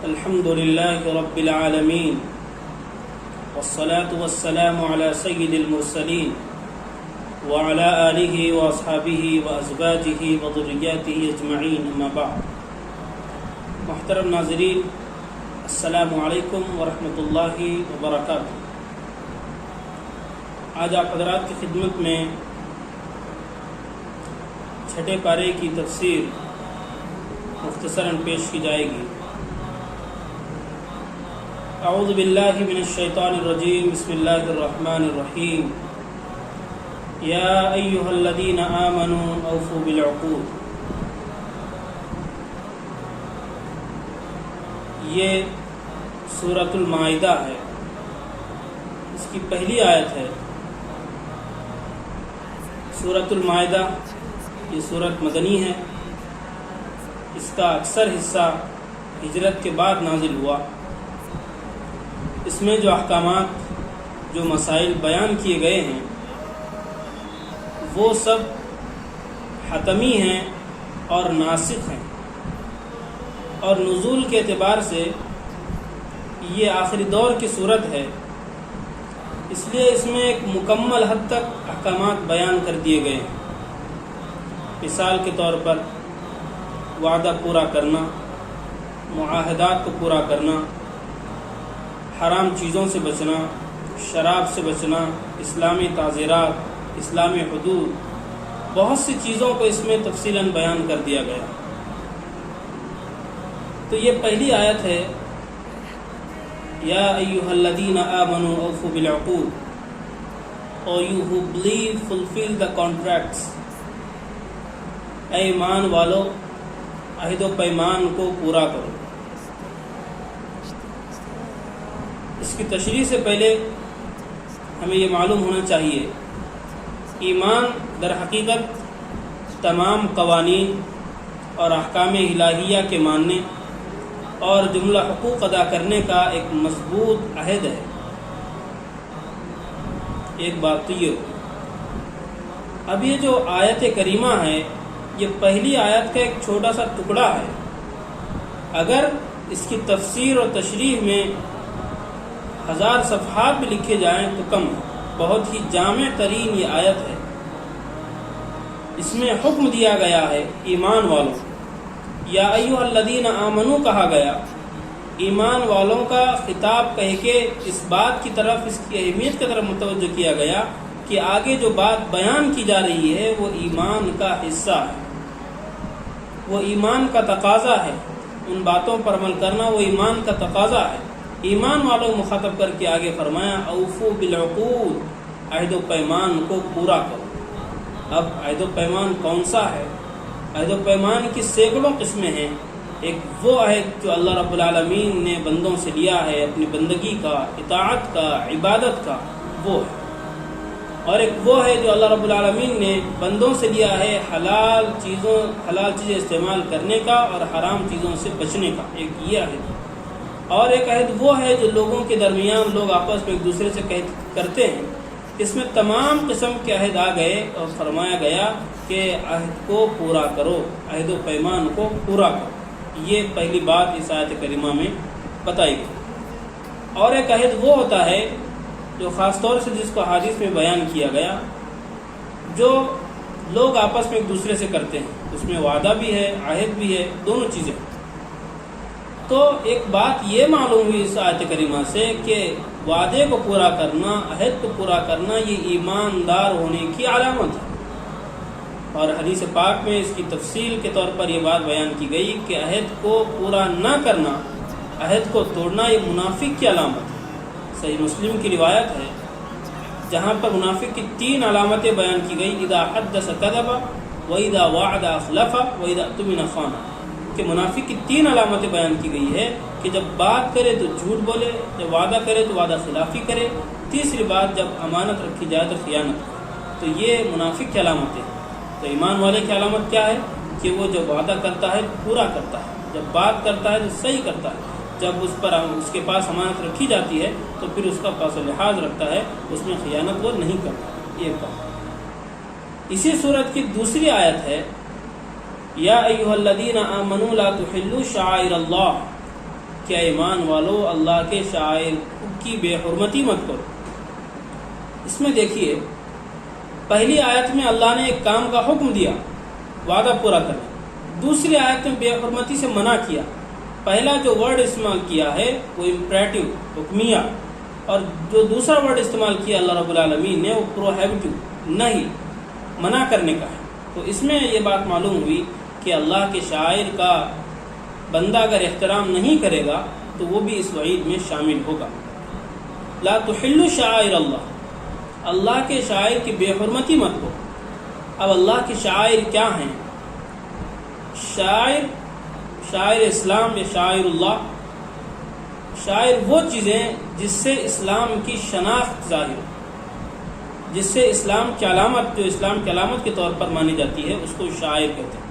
الحمد لله رب العالمين والصلاة والسلام على سيد المرسلين وعلى آله وأصحابه وأزواجه وذرياته أجمعين أما بعد. محترم ناظرین، السلام علیکم ورحمۃ اللہ وبرکاتہ. آج آپ حضرات کی خدمت میں چھٹے پارے کی تفسیر مختصراً پیش کی جائے گی. اعوذ باللہ من الشیطان الرجیم، بسم اللہ الرحمن الرحیم. یا ایہا الذین آمنوا اوفوا بالعقود. یہ سورۃ المائدہ ہے، اس کی پہلی آیت ہے. سورۃ المائدہ یہ سورت مدنی ہے. اس کا اکثر حصہ ہجرت کے بعد نازل ہوا. اس میں جو احکامات، جو مسائل بیان کیے گئے ہیں وہ سب حتمی ہیں اور ناسخ ہیں، اور نزول کے اعتبار سے یہ آخری دور کی صورت ہے. اس لیے اس میں ایک مکمل حد تک احکامات بیان کر دیے گئے ہیں. مثال کے طور پر وعدہ پورا کرنا، معاہدات کو پورا کرنا، حرام چیزوں سے بچنا، شراب سے بچنا، اسلامی تعزیرات، اسلامی حدود، بہت سی چیزوں کو اس میں تفصیلاً بیان کر دیا گیا. تو یہ پہلی آیت ہے، یا ایھا الذین آمنوا اوفوا بالعقود. O you who believe fulfill the contracts. اے ایمان والو، عہد و پیمان کو پورا کرو. اس کی تشریح سے پہلے ہمیں یہ معلوم ہونا چاہیے، ایمان در حقیقت تمام قوانین اور احکام الہیہ کے ماننے اور جملہ حقوق ادا کرنے کا ایک مضبوط عہد ہے. ایک بات تو یہ ہو. اب یہ جو آیت کریمہ ہے، یہ پہلی آیت کا ایک چھوٹا سا ٹکڑا ہے. اگر اس کی تفسیر اور تشریح میں 1000 صفحات بھی لکھے جائیں تو کم ہے. بہت ہی جامع ترین یہ آیت ہے. اس میں حکم دیا گیا ہے ایمان والوں. یا ایھا الذین آمنوا کہا گیا، ایمان والوں کا خطاب کہہ کے اس بات کی طرف، اس کی اہمیت کی طرف متوجہ کیا گیا کہ آگے جو بات بیان کی جا رہی ہے وہ ایمان کا حصہ ہے، وہ ایمان کا تقاضا ہے. ان باتوں پر عمل کرنا وہ ایمان کا تقاضا ہے. ایمان والوں مخاطب کر کے آگے فرمایا اوفوا بالعقود، عہد و پیمان کو پورا کرو. اب عہد و پیمان کون سا ہے؟ عہد و پیمان کی سینکڑوں قسمیں ہیں. ایک وہ عہد جو اللہ رب العالمین نے بندوں سے لیا ہے، اپنی بندگی کا، اطاعت کا، عبادت کا، وہ ہے. اور ایک وہ ہے جو اللہ رب العالمین نے بندوں سے لیا ہے، حلال چیزیں استعمال کرنے کا اور حرام چیزوں سے بچنے کا. ایک یہ عہد. اور ایک عہد وہ ہے جو لوگوں کے درمیان لوگ آپس میں ایک دوسرے سے کرتے ہیں. اس میں تمام قسم کے عہد آ گئے اور فرمایا گیا کہ عہد کو پورا کرو، عہد و پیمان کو پورا کرو. یہ پہلی بات اس آیت کریمہ میں بتائی گئی. اور ایک عہد وہ ہوتا ہے جو خاص طور سے جس کو حدیث میں بیان کیا گیا، جو لوگ آپس میں ایک دوسرے سے کرتے ہیں. اس میں وعدہ بھی ہے، عہد بھی ہے، دونوں چیزیں. تو ایک بات یہ معلوم ہوئی اس آیت کریمہ سے کہ وعدے کو پورا کرنا، عہد کو پورا کرنا، یہ ایماندار ہونے کی علامت ہے. اور حدیث پاک میں اس کی تفصیل کے طور پر یہ بات بیان کی گئی کہ عہد کو پورا نہ کرنا، عہد کو توڑنا، یہ منافق کی علامت ہے. صحیح مسلم کی روایت ہے جہاں پر منافق کی 3 علامتیں بیان کی گئی. اذا حدث کذب، واذا وعد اخلف، واذا اؤتمن خان. کہ منافق کی 3 علامتیں بیان کی گئی ہے کہ جب بات کرے تو جھوٹ بولے، جب وعدہ کرے تو وعدہ خلافی کرے، تیسری بات جب امانت رکھی جائے تو خیانت کرے. تو یہ منافق کی علامتیں. تو ایمان والے کی علامت کیا ہے؟ کہ وہ جب وعدہ کرتا ہے پورا کرتا ہے، جب بات کرتا ہے تو صحیح کرتا ہے، جب اس کے پاس امانت رکھی جاتی ہے تو پھر اس کا پاس و لحاظ رکھتا ہے، اس میں خیانت وہ نہیں کرتا. یہ کہا. اسی صورت کی دوسری آیت ہے، یا ایھا الذین آمنوا لا تحلوا شعائر اللہ. کہ ایمان والو اللہ کے شاعر کی بے حرمتی مت کرو۔ اس میں دیکھیے پہلی آیت میں اللہ نے ایک کام کا حکم دیا وعدہ پورا کرنے، دوسری آیت میں بے حرمتی سے منع کیا۔ پہلا جو ورڈ استعمال کیا ہے وہ امپریٹو حکمیہ، اور جو دوسرا ورڈ استعمال کیا اللہ رب العالمین نے وہ پروہیبٹو نہیں، منع کرنے کا ہے۔ تو اس میں یہ بات معلوم ہوئی کہ اللہ کے شاعر کا بندہ اگر احترام نہیں کرے گا تو وہ بھی اس وعید میں شامل ہوگا۔ لا تحلوا شعائر اللہ، اللہ کے شاعر کی بے حرمتی مت ہو۔ اب اللہ کے شاعر کیا ہیں؟ شاعر اسلام یا شاعر اللہ، شاعر وہ چیزیں جس سے اسلام کی شناخت ظاہر ہو، جس سے اسلام کی علامت، جو اسلام کی علامت کے طور پر مانی جاتی ہے، اس کو شاعر کہتے ہیں۔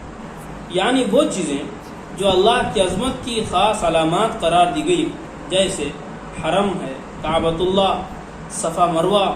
یعنی وہ چیزیں جو اللہ کی عظمت کی خاص علامات قرار دی گئی، جیسے حرم ہے، کعبۃ اللہ، صفا مروہ،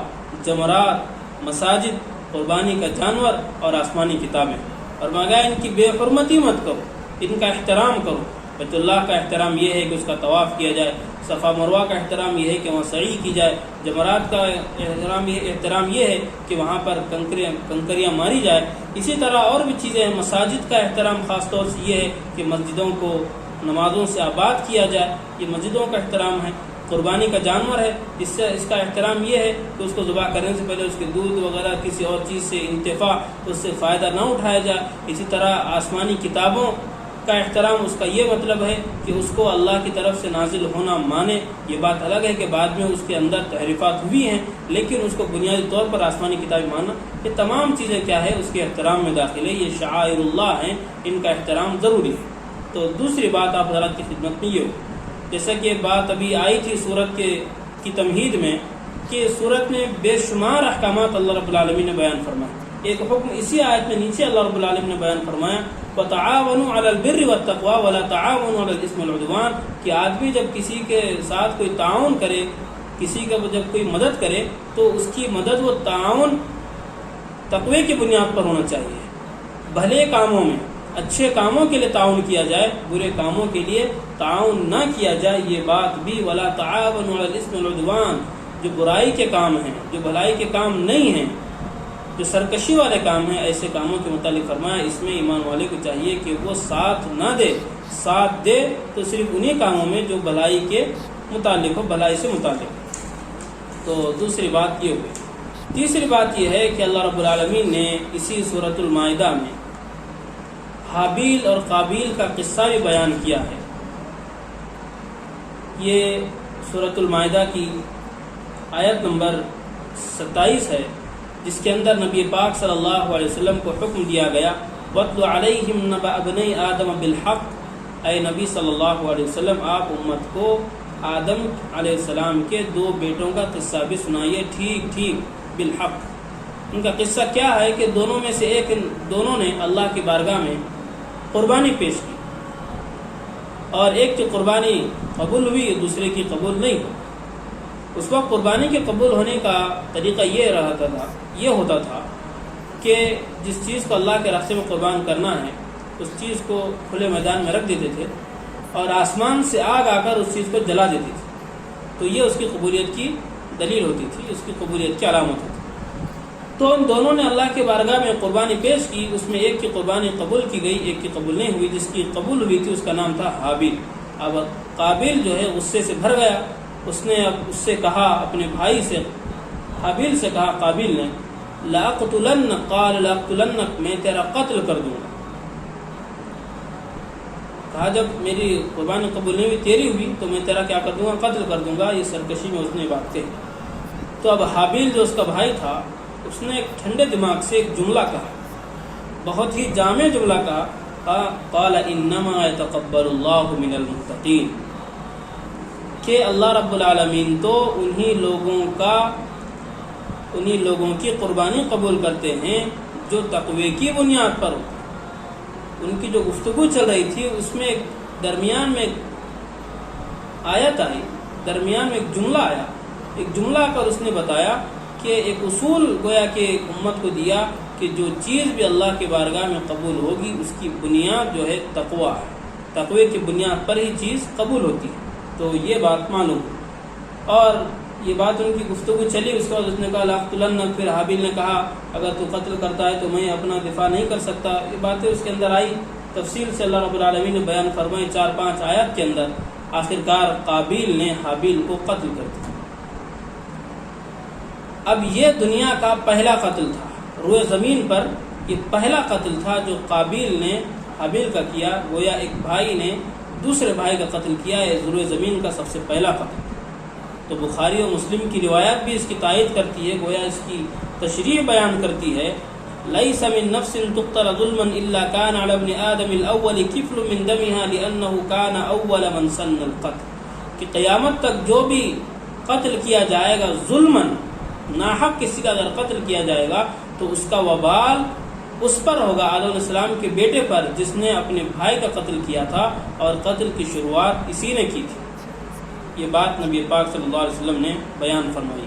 جمرات، مساجد، قربانی کا جانور اور آسمانی کتابیں۔ اور مانگا ان کی بے حرمتی مت کرو، ان کا احترام کرو۔ بیت اللہ کا احترام یہ ہے کہ اس کا طواف کیا جائے، صفا مروہ کا احترام یہ ہے کہ وہاں سعی کی جائے، جمرات کا احترام یہ ہے کہ وہاں پر کنکریاں ماری جائے۔ اسی طرح اور بھی چیزیں ہیں۔ مساجد کا احترام خاص طور سے یہ ہے کہ مسجدوں کو نمازوں سے آباد کیا جائے، یہ مسجدوں کا احترام ہے۔ قربانی کا جانور ہے، اس کا احترام یہ ہے کہ اس کو ذبح کرنے سے پہلے اس کے دودھ وغیرہ کسی اور چیز سے انتفاع، اس سے فائدہ نہ اٹھایا جائے۔ اسی طرح آسمانی کتابوں کا احترام، اس کا یہ مطلب ہے کہ اس کو اللہ کی طرف سے نازل ہونا مانے۔ یہ بات الگ ہے کہ بعد میں اس کے اندر تحریفات ہوئی ہیں، لیکن اس کو بنیادی طور پر آسمانی کتابیں ماننا، یہ تمام چیزیں کیا ہے، اس کے احترام میں داخل ہے۔ یہ شعائر اللہ ہیں، ان کا احترام ضروری ہے۔ تو دوسری بات آپ حضرات کی خدمت میں یہ ہو، جیسا کہ بات ابھی آئی تھی سورت کی تمہید میں، کہ سورت میں بے شمار احکامات اللہ رب العالمین نے بیان فرمایا۔ ایک حکم اسی آیت میں نیچے اللہ رب العالمین نے بیان فرمایا، وَتَعَاوَنُوا عَلَى الْبِرِّ وَالتَّقْوَى وَلَا تَعَاوَنُوا عَلَى الْإِثْمِ وَالْعُدْوَانِ، کہ آدمی جب کسی کے ساتھ کوئی تعاون کرے، کسی کا جب کوئی مدد کرے تو اس کی مدد و تعاون تقوی کی بنیاد پر ہونا چاہیے۔ بھلے کاموں میں، اچھے کاموں کے لیے تعاون کیا جائے، برے کاموں کے لیے تعاون نہ کیا جائے۔ یہ بات بھی وَلَا تَعَاوَنُوا عَلَى الْإِثْمِ وَالْعُدْوَانِ، جو برائی کے کام ہیں، جو بھلائی کے کام نہیں ہیں، جو سرکشی والے کام ہیں، ایسے کاموں کے متعلق فرمایا اس میں ایمان والے کو چاہیے کہ وہ ساتھ نہ دے، ساتھ دے تو صرف انہی کاموں میں جو بھلائی کے متعلق ہو، بھلائی سے متعلق۔ تو دوسری بات یہ ہوئی۔ تیسری بات یہ ہے کہ اللہ رب العالمین نے اسی سورۃ المائدہ میں حابیل اور قابیل کا قصہ بھی بیان کیا ہے۔ یہ سورۃ المائدہ کی آیت نمبر 27 ہے، جس کے اندر نبی پاک صلی اللہ علیہ وسلم کو حکم دیا گیا، وَاتْلُ عَلَيْهِمْ نَبَأَ ابْنَيْ آدَمَ بِالْحَقِّ، اے نبی صلی اللہ علیہ وسلم آپ امت کو آدم علیہ السلام کے 2 بیٹوں کا قصہ بھی سنائیے، ٹھیک بالحق۔ ان کا قصہ کیا ہے کہ دونوں میں سے دونوں نے اللہ کی بارگاہ میں قربانی پیش کی، اور ایک کی قربانی قبول ہوئی، دوسرے کی قبول نہیں ہوئی۔ اس وقت قربانی کے قبول ہونے کا طریقہ یہ ہوتا تھا کہ جس چیز کو اللہ کے راستے میں قربان کرنا ہے اس چیز کو کھلے میدان میں رکھ دیتے تھے، اور آسمان سے آگ آ کر اس چیز کو جلا دیتی تھی، تو یہ اس کی قبولیت کی دلیل ہوتی تھی، اس کی قبولیت کی علامت ہوتی تھی۔ تو ان دونوں نے اللہ کے بارگاہ میں قربانی پیش کی، اس میں ایک کی قربانی قبول کی گئی، ایک کی قبول نہیں ہوئی۔ جس کی قبول ہوئی تھی اس کا نام تھا حابیل۔ اب قابیل جو ہے غصے سے بھر گیا، اس نے اب اس سے کہا، اپنے بھائی سے حابیل سے کہا، قابیل نے، لَأَقْتُلَنَّ قَالَ لَأَقْتُلَنَّكَ، میں تیرا قتل کر دوں گا۔ کہا جب میری قربانی قبول نہیں ہوئی، تیری ہوئی، تو میں تیرا کیا کر دوں گا، قتل کر دوں گا۔ یہ سرکشی میں اس نے بات کہی۔ تو اب حابیل جو اس کا بھائی تھا، اس نے ایک ٹھنڈے دماغ سے ایک جملہ کہا، بہت ہی جامع جملہ کہا، قال انما يتقبل اللہ من المتقین، کہ اللہ رب العالمین تو انہی لوگوں کی قربانی قبول کرتے ہیں جو تقوی کی بنیاد پر ہو۔ ان کی جو گفتگو چل رہی تھی اس میں درمیان میں آیت آئی، درمیان میں ایک جملہ آیا، ایک جملہ کر اس نے بتایا کہ ایک اصول گویا کہ امت کو دیا کہ جو چیز بھی اللہ کے بارگاہ میں قبول ہوگی اس کی بنیاد جو ہے تقوی ہے، تقوی کی بنیاد پر ہی چیز قبول ہوتی ہے۔ تو یہ بات معلوم. اور یہ بات ان کی گفتگو چلی. اس کے بعد اس نے کہا لاقتلنک. پھر حابیل نے کہا اگر تو قتل کرتا ہے تو میں اپنا دفاع نہیں کر سکتا. یہ باتیں اس کے اندر آئی تفصیل سے اللہ رب العالمین نے بیان فرمائی 4-5 آیات کے اندر. آخرکار قابیل نے حابیل کو قتل کر دیا. اب یہ دنیا کا پہلا قتل تھا روئے زمین پر. یہ پہلا قتل تھا جو قابیل نے حابیل کا کیا. گویا ایک بھائی نے دوسرے بھائی کا قتل کیا. یہ روئے زمین کا سب سے پہلا قتل. تو بخاری و مسلم کی روایت بھی اس کی تائید کرتی ہے. گویا اس کی تشریح بیان کرتی ہے لیس من نفس تقتل ظلما الا كان على ابن آدم الاول كفل من دمها لانه كان اول من سن القتل. کہ قیامت تک جو بھی قتل کیا جائے گا ظلما, ناحق کسی کا اگر قتل کیا جائے گا تو اس کا وبال اس پر ہوگا, آدم علیہ السلام کے بیٹے پر, جس نے اپنے بھائی کا قتل کیا تھا اور قتل کی شروعات اسی نے کی تھی. یہ بات نبی پاک صلی اللہ علیہ وسلم نے بیان فرمائی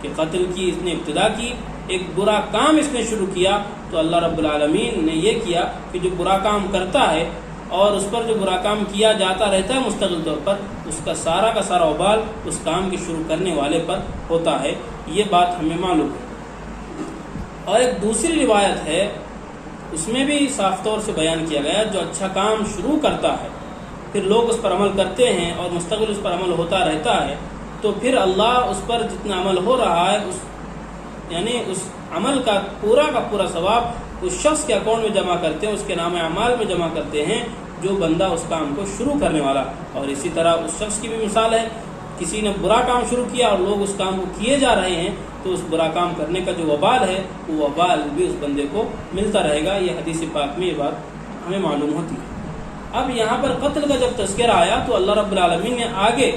کہ قتل کی اس نے ابتدا کی, ایک برا کام اس نے شروع کیا. تو اللہ رب العالمین نے یہ کیا کہ جو برا کام کرتا ہے اور اس پر جو برا کام کیا جاتا رہتا ہے مستقل طور پر, اس کا سارا وبال اس کام کے شروع کرنے والے پر ہوتا ہے. یہ بات ہمیں معلوم ہے. اور ایک دوسری روایت ہے, اس میں بھی صاف طور سے بیان کیا گیا جو اچھا کام شروع کرتا ہے پھر لوگ اس پر عمل کرتے ہیں اور مستقل اس پر عمل ہوتا رہتا ہے, تو پھر اللہ اس پر جتنا عمل ہو رہا ہے یعنی اس عمل کا پورا ثواب اس شخص کے اکاؤنٹ میں جمع کرتے ہیں, اس کے نام اعمال میں جمع کرتے ہیں جو بندہ اس کام کو شروع کرنے والا. اور اسی طرح اس شخص کی بھی مثال ہے, کسی نے برا کام شروع کیا اور لوگ اس کام کو کیے جا رہے ہیں, تو اس برا کام کرنے کا جو وبال ہے وہ وبال بھی اس بندے کو ملتا رہے گا. یہ حدیث پاک میں یہ بات ہمیں معلوم ہوتی ہے. اب یہاں پر قتل کا جب تذکرہ آیا تو اللہ رب العالمین نے آگے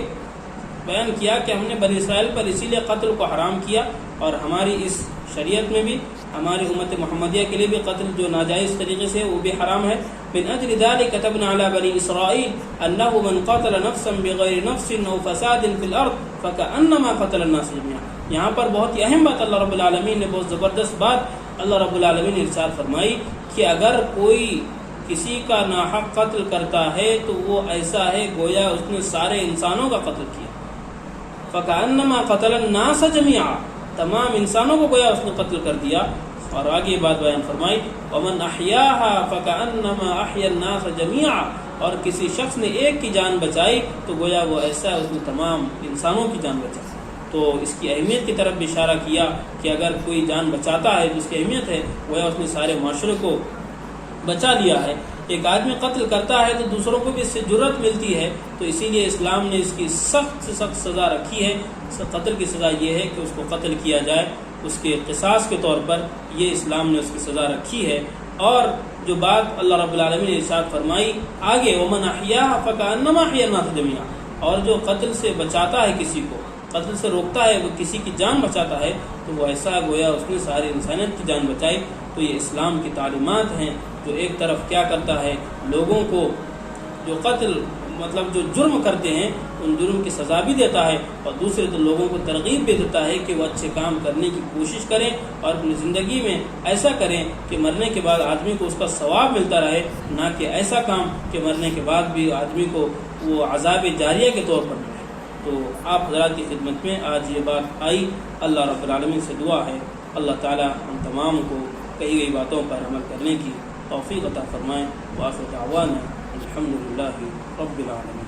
بیان کیا کہ ہم نے بنی اسرائیل پر اسی لیے قتل کو حرام کیا, اور ہماری اس شریعت میں بھی ہماری امت محمدیہ کے لیے بھی قتل جو ناجائز طریقے سے وہ بھی حرام ہے. من اجل ذلك كتبنا على بني اسرائيل انه من قتل نفسا بغير نفس او فساد في الارض فكانما قتل الناس جميعا. یہاں پر بہت ہی اہم بات اللہ رب العالمین نے, بہت زبردست بات اللہ رب العالمین نے ارشاد فرمائی کہ اگر کوئی کسی کا ناحق قتل کرتا ہے تو وہ ایسا ہے گویا اس نے سارے انسانوں کا قتل کیا. فكأنما قتل الناس جميعا, تمام انسانوں کو گویا اس نے قتل کر دیا. اور آگے یہ بات بیان فرمائی ومن احیاها فكأنما احیا الناس جميعا, اور کسی شخص نے ایک کی جان بچائی تو گویا وہ ایسا ہے اس نے تمام انسانوں کی جان بچائی. تو اس کی اہمیت کی طرف بھی اشارہ کیا کہ اگر کوئی جان بچاتا ہے تو اس کی اہمیت ہے گویا اس نے سارے معاشرے کو بچا لیا ہے. ایک آدمی قتل کرتا ہے تو دوسروں کو بھی اس سے جرأت ملتی ہے, تو اسی لیے اسلام نے اس کی سخت سے سخت سزا رکھی ہے. قتل کی سزا یہ ہے کہ اس کو قتل کیا جائے, اس کے قصاص کے طور پر یہ اسلام نے اس کی سزا رکھی ہے. اور جو بات اللہ رب العالمین نے ارشاد فرمائی آگے ومن احیاها فكأنما احیا الناس جميعا, اور جو قتل سے بچاتا ہے کسی کو, قتل سے روکتا ہے, وہ کسی کی جان بچاتا ہے تو وہ ایسا گویا اس نے ساری انسانیت کی جان بچائی. تو یہ اسلام کی تعلیمات ہیں جو ایک طرف کیا کرتا ہے, لوگوں کو جو قتل مطلب جو جرم کرتے ہیں ان جرم کی سزا بھی دیتا ہے, اور دوسرے تو لوگوں کو ترغیب بھی دیتا ہے کہ وہ اچھے کام کرنے کی کوشش کریں اور اپنی زندگی میں ایسا کریں کہ مرنے کے بعد آدمی کو اس کا ثواب ملتا رہے, نہ کہ ایسا کام کہ مرنے کے بعد بھی آدمی کو وہ عذاب جاریہ کے طور پر ملے. تو آپ حضرات کی خدمت میں آج یہ بات آئی. اللہ رب العالمین سے دعا ہے اللہ تعالی ہم تمام کو کہی گئی باتوں پر عمل کرنے کی توفیق عطا فرمائیں. وآخر دعوانا الحمدللہ رب العالمین.